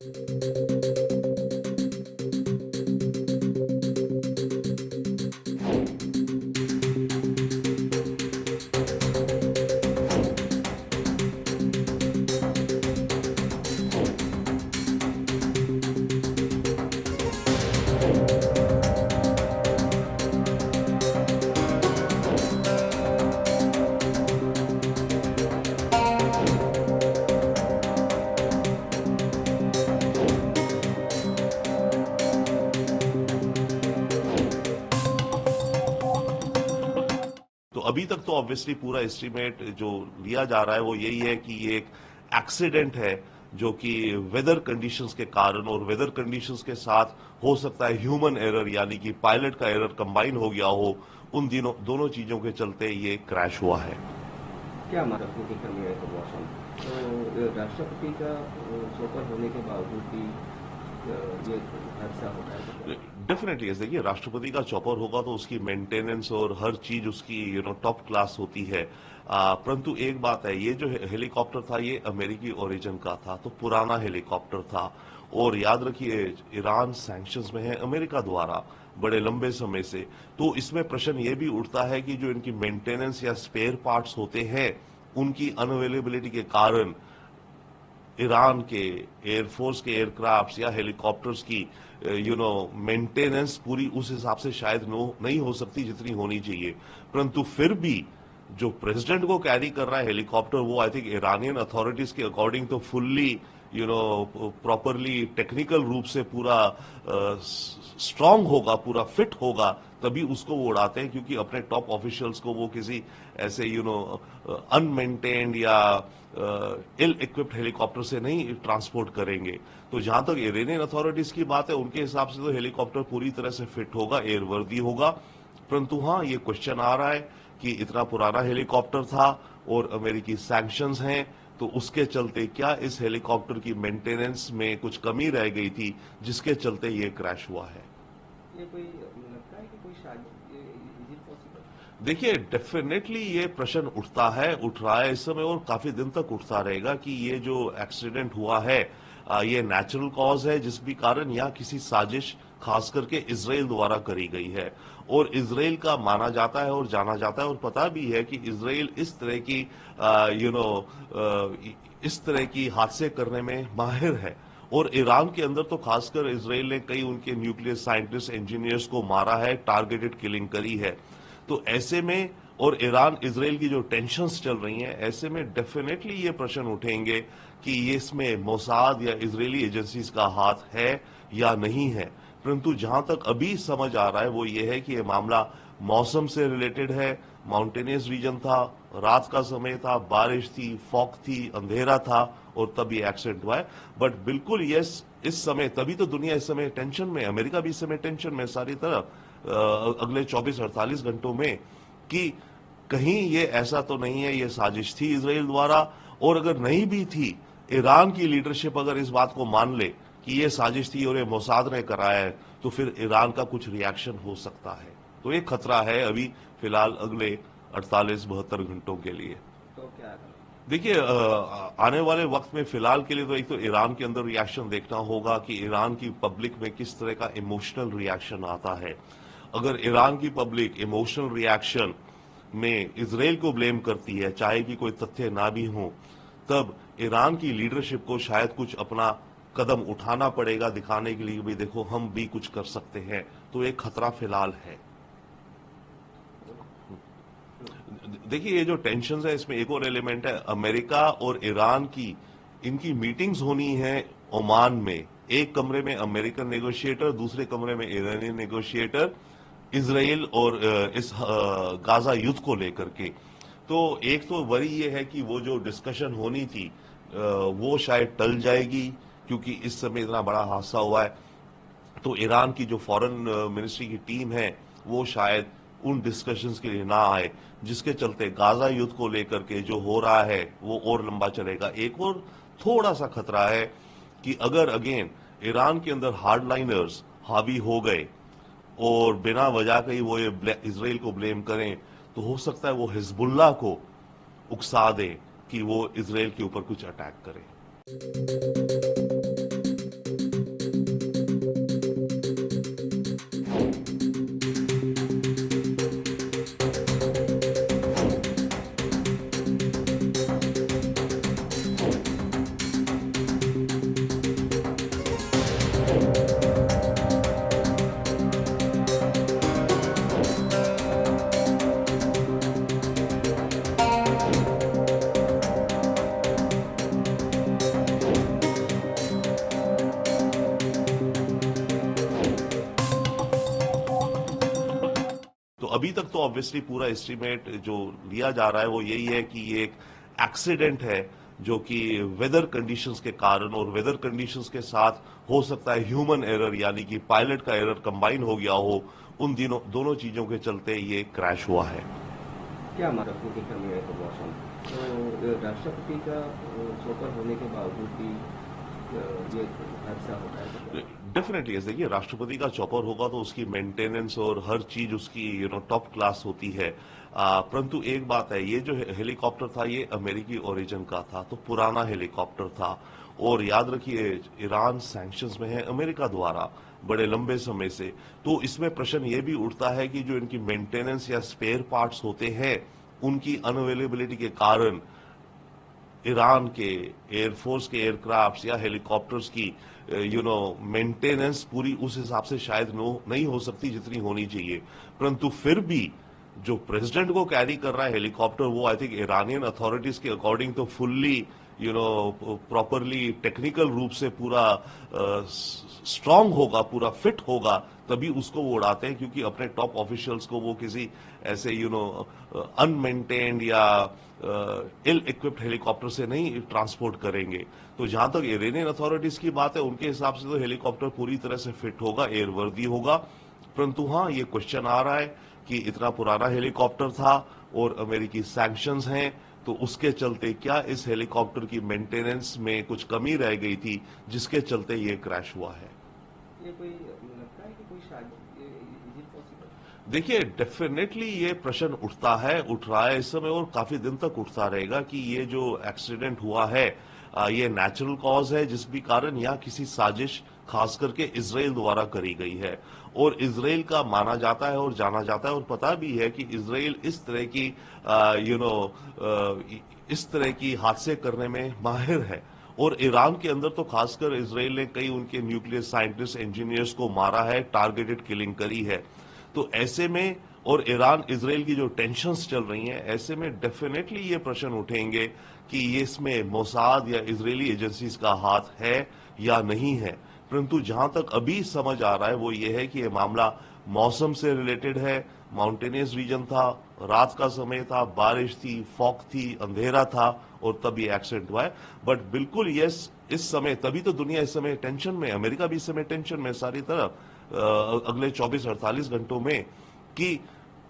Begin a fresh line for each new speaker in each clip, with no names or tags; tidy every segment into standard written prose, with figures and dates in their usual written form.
तो अभी तक तो ऑब्वियसली पूरा एस्टीमेट जो लिया जा रहा है वो यही है कि ये एक एक्सीडेंट है जो कि वेदर कंडीशंस के कारण और वेदर कंडीशंस के साथ हो सकता है ह्यूमन एरर यानी कि पायलट का एरर कंबाइन हो गया हो। उन दोनों चीजों के चलते ये क्रैश हुआ है।
क्या मतलब देखने में है तो मौसम तो राष्ट्रपति का चौपर होने के बावजूद भी ये हादसा होता है।
डेफिनेटली देखिए, राष्ट्रपति का चॉपर होगा तो उसकी मेंटेनेंस और हर चीज उसकी टॉप क्लास होती है। परंतु एक बात है, ये जो हेलीकॉप्टर था ये अमेरिकी ओरिजिन का था, तो पुराना हेलीकॉप्टर था। और याद रखिए, ईरान सैंक्शंस में है अमेरिका द्वारा बड़े लंबे समय से। तो इसमें प्रश्न ये भी उठता है कि जो इनकी मेंटेनेंस या स्पेयर पार्ट्स होते हैं उनकी अनअवेलेबिलिटी के कारण ईरान के एयरफोर्स के एयरक्राफ्ट या हेलीकॉप्टर्स की मेंटेनेंस पूरी उस हिसाब से शायद नहीं हो सकती जितनी होनी चाहिए। परंतु फिर भी जो प्रेसिडेंट को कैरी कर रहा है हेलीकॉप्टर, वो आई थिंक ईरानियन अथॉरिटीज के अकॉर्डिंग तो फुल्ली प्रॉपरली टेक्निकल रूप से पूरा स्ट्रांग होगा, पूरा फिट होगा, तभी उसको वो उड़ाते हैं। क्योंकि अपने टॉप ऑफिशियल्स को वो किसी ऐसे अनमेंटेन्ड या इल इक्विप्ड हेलीकॉप्टर से नहीं ट्रांसपोर्ट करेंगे। तो जहां तक इरानियन अथॉरिटीज की बात है, उनके हिसाब से तो हेलीकॉप्टर पूरी तरह से फिट होगा, एयरवर्दी होगा। परंतु हाँ, ये क्वेश्चन आ रहा है कि इतना पुराना हेलीकॉप्टर था और अमेरिकी सैंक्शंस हैं, तो उसके चलते क्या इस हेलीकॉप्टर की मेंटेनेंस में कुछ कमी रह गई थी जिसके चलते ये क्रैश हुआ है।
ये कोई लगता है कि कोई साजिश इज इट पॉसिबल?
देखिए, डेफिनेटली ये प्रश्न उठ रहा है इस समय और काफी दिन तक उठता रहेगा कि ये जो एक्सीडेंट हुआ है ये नेचुरल कॉज है जिस भी कारण या किसी साजिश खास करके इजराइल द्वारा करी गई है। और इजराइल का माना जाता है और जाना जाता है और पता भी है कि इजराइल इस तरह की इस तरह की हादसे करने में माहिर है। और ईरान के अंदर तो खासकर इजराइल ने कई उनके न्यूक्लियर साइंटिस्ट इंजीनियर्स को मारा है, टारगेटेड किलिंग करी है। तो ऐसे में और ईरान इजराइल की जो टेंशन्स चल रही हैं, ऐसे में डेफिनेटली ये प्रश्न उठेंगे कि ये इसमें मोसाद या इजरायली एजेंसीज का हाथ है या नहीं है। परंतु जहां तक अभी समझ आ रहा है वो ये है कि ये मामला मौसम से रिलेटेड है। माउंटेनियस रीजन था, रात का समय था, बारिश थी, फॉग थी, अंधेरा था और तब ये एक्सीडेंट हुआ है। बट बिल्कुल यस, इस समय तभी तो दुनिया इस समय टेंशन में, अमेरिका भी इस समय टेंशन में सारी तरह अगले 24-48 घंटों में कि कहीं ये ऐसा तो नहीं है ये साजिश थी इजराइल द्वारा। और अगर नहीं भी थी, ईरान की लीडरशिप अगर इस बात को मान ले कि ये साजिश थी और ये मोसाद ने कराया है, तो फिर ईरान का कुछ रिएक्शन हो सकता है। तो ये खतरा है अभी फिलहाल अगले 48-72 घंटों के लिए।
तो क्या
देखिए, आने वाले वक्त में फिलहाल के लिए तो एक तो ईरान के अंदर रिएक्शन देखना होगा कि ईरान की पब्लिक में किस तरह का इमोशनल रिएक्शन आता है। अगर ईरान की पब्लिक इमोशनल रिएक्शन में इजराइल को ब्लेम करती है, चाहे कि कोई तथ्य ना भी हो, तब ईरान की लीडरशिप को शायद कुछ अपना कदम उठाना पड़ेगा, दिखाने के लिए भी देखो हम भी कुछ कर सकते हैं। तो एक खतरा फिलहाल है। देखिए, ये जो टेंशन है इसमें एक और एलिमेंट है, अमेरिका और ईरान की इनकी मीटिंग्स होनी है ओमान में। एक कमरे में अमेरिकन नेगोशिएटर, दूसरे कमरे में ईरानी नेगोशिएटर, इजराइल और इस गाजा युद्ध को लेकर के। तो एक तो वरी ये है कि वो जो डिस्कशन होनी थी वो शायद टल जाएगी क्योंकि इस समय इतना बड़ा हादसा हुआ है। तो ईरान की जो फॉरेन मिनिस्ट्री की टीम है वो शायद उन डिस्कशंस के लिए ना आए, जिसके चलते गाजा युद्ध को लेकर के जो हो रहा है वो और लंबा चलेगा। एक और थोड़ा सा खतरा है कि अगर अगेन ईरान के अंदर हार्डलाइनर्स हावी हो गए और बिना वजह के ही वो ये इजराइल को ब्लेम करें, तो हो सकता है वो हिजबुल्लाह को उकसा दे कि वो इजराइल के ऊपर कुछ अटैक करे। अभी तक तो ऑब्वियसली पूरा एस्टीमेट जो लिया जा रहा है वो यही है कि ये एक एक्सीडेंट है जो कि वेदर कंडीशंस के कारण और वेदर कंडीशंस के साथ हो सकता है ह्यूमन एरर यानी कि पायलट का एरर कंबाइन हो गया हो, उन दोनों चीजों के चलते ये क्रैश हुआ है।
क्या मतलब देखने में आया तो मौसम तो राष्ट्रपति का सोकर होने के बावजूद भी ये हादसा होता है?
डेफिनेटली देखिए, राष्ट्रपति का चॉपर होगा तो उसकी मेंटेनेंस और हर चीज उसकी टॉप क्लास होती है। परंतु एक बात है, ये जो हेलीकॉप्टर था ये अमेरिकी ओरिजिन का था, तो पुराना हेलीकॉप्टर था। और याद रखिए, ईरान सैंक्शंस में है अमेरिका द्वारा बड़े लंबे समय से। तो इसमें प्रश्न ये भी उठता है कि जो इनकी मेंटेनेंस या स्पेयर पार्ट्स होते हैं उनकी अनअवेलेबिलिटी के कारण ईरान के एयरफोर्स के एयरक्राफ्ट या हेलीकॉप्टर्स की मेंटेनेंस पूरी उस हिसाब से शायद नहीं हो सकती जितनी होनी चाहिए। परंतु फिर भी जो प्रेसिडेंट को कैरी कर रहा है हेलीकॉप्टर, वो आई थिंक ईरानियन अथॉरिटीज के अकॉर्डिंग तो फुल्ली प्रॉपरली टेक्निकल रूप से पूरा स्ट्रांग होगा, पूरा फिट होगा, तभी उसको वो उड़ाते हैं, क्योंकि अपने टॉप ऑफिशियल्स को वो किसी ऐसे अनमेंटेन्ड या इल इक्विप्ड हेलीकॉप्टर से नहीं ट्रांसपोर्ट करेंगे। तो जहां तक इरानियन अथॉरिटीज की बात है, उनके हिसाब से तो हेलीकॉप्टर पूरी तरह से फिट होगा, एयरवर्दी होगा। परंतु हाँ, ये क्वेश्चन आ रहा है कि इतना पुराना हेलीकॉप्टर था और अमेरिकी सैंक्शंस हैं, तो उसके चलते क्या इस हेलीकॉप्टर की मेंटेनेंस में कुछ कमी रह गई थी जिसके चलते ये क्रैश हुआ है।
ये कोई लगता है कि कोई साजिश, इज इट पॉसिबल?
देखिए, डेफिनेटली ये प्रश्न उठ रहा है इस समय और काफी दिन तक उठता रहेगा कि ये जो एक्सीडेंट हुआ है ये नेचुरल कॉज है जिस भी कारण या किसी साजिश खास करके इजराइल द्वारा करी गई है। और इजराइल का माना जाता है और जाना जाता है और पता भी है कि इजराइल इस तरह की इस तरह की हादसे करने में माहिर है। और ईरान के अंदर तो खासकर इजराइल ने कई उनके न्यूक्लियर साइंटिस्ट इंजीनियर्स को मारा है, टारगेटेड किलिंग करी है। तो ऐसे में और ईरान इजराइल की जो टेंशन्स चल रही हैं, ऐसे में डेफिनेटली ये प्रश्न उठेंगे कि ये इसमें मोसाद या इजरायली एजेंसीज का हाथ है या नहीं है। परंतु जहां तक अभी समझ आ रहा है वो ये है कि ये मामला मौसम से रिलेटेड है। माउंटेनियस रीजन था, रात का समय था, बारिश थी, फॉग थी, अंधेरा था और तब ये एक्सीडेंट हुआ है। बट बिल्कुल यस, इस समय तभी तो दुनिया इस समय टेंशन में, अमेरिका भी इस समय टेंशन में सारी तरह अगले 24-48 घंटों में कि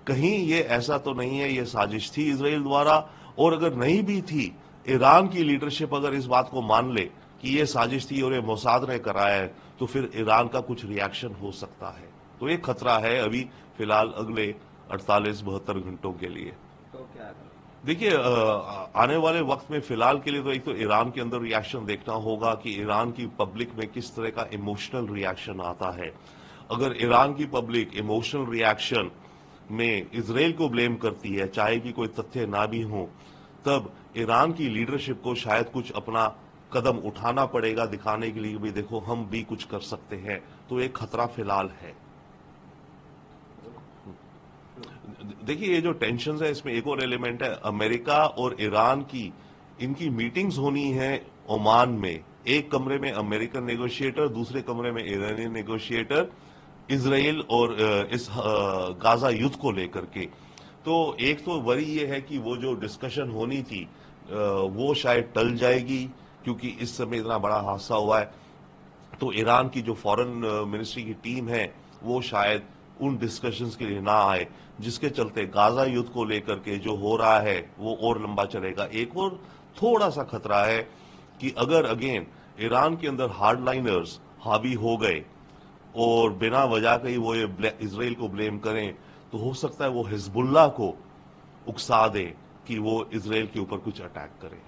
कहीं ये ऐसा तो नहीं है ये साजिश थी इजराइल द्वारा। और अगर नहीं भी थी, ईरान की लीडरशिप अगर इस बात को मान ले कि ये साजिश थी और ये मोसाद ने कराया है, तो फिर ईरान का कुछ रिएक्शन हो सकता है। तो ये खतरा है अभी फिलहाल अगले 48-72 घंटों के लिए।
तो क्या
देखिए, आने वाले वक्त में फिलहाल के लिए तो एक तो ईरान के अंदर रिएक्शन देखना होगा कि ईरान की पब्लिक में किस तरह का इमोशनल रिएक्शन आता है। अगर ईरान की पब्लिक इमोशनल रिएक्शन में इजराइल को ब्लेम करती है, चाहे कि कोई तथ्य ना भी हो, तब ईरान की लीडरशिप को शायद कुछ अपना कदम उठाना पड़ेगा, दिखाने के लिए भी देखो हम भी कुछ कर सकते हैं। तो एक खतरा फिलहाल है। देखिए, ये जो टेंशन है इसमें एक और एलिमेंट है, अमेरिका और ईरान की इनकी मीटिंग्स होनी है ओमान में। एक कमरे में अमेरिकन नेगोशिएटर, दूसरे कमरे में ईरानी नेगोशिएटर, इजराइल और इस गाजा युद्ध को लेकर के। तो एक तो वरी ये है कि वो जो डिस्कशन होनी थी वो शायद टल जाएगी, क्योंकि इस समय इतना बड़ा हादसा हुआ है। तो ईरान की जो फॉरेन मिनिस्ट्री की टीम है वो शायद उन डिस्कशंस के लिए ना आए, जिसके चलते गाजा युद्ध को लेकर के जो हो रहा है वो और लंबा चलेगा। एक और थोड़ा सा खतरा है कि अगर अगेन ईरान के अंदर हार्डलाइनर्स हावी हो गए और बिना वजह के ही वो ये इजराइल को ब्लेम करें, तो हो सकता है वो हिजबुल्लाह को उकसा दें कि वो इजराइल के ऊपर कुछ अटैक करें।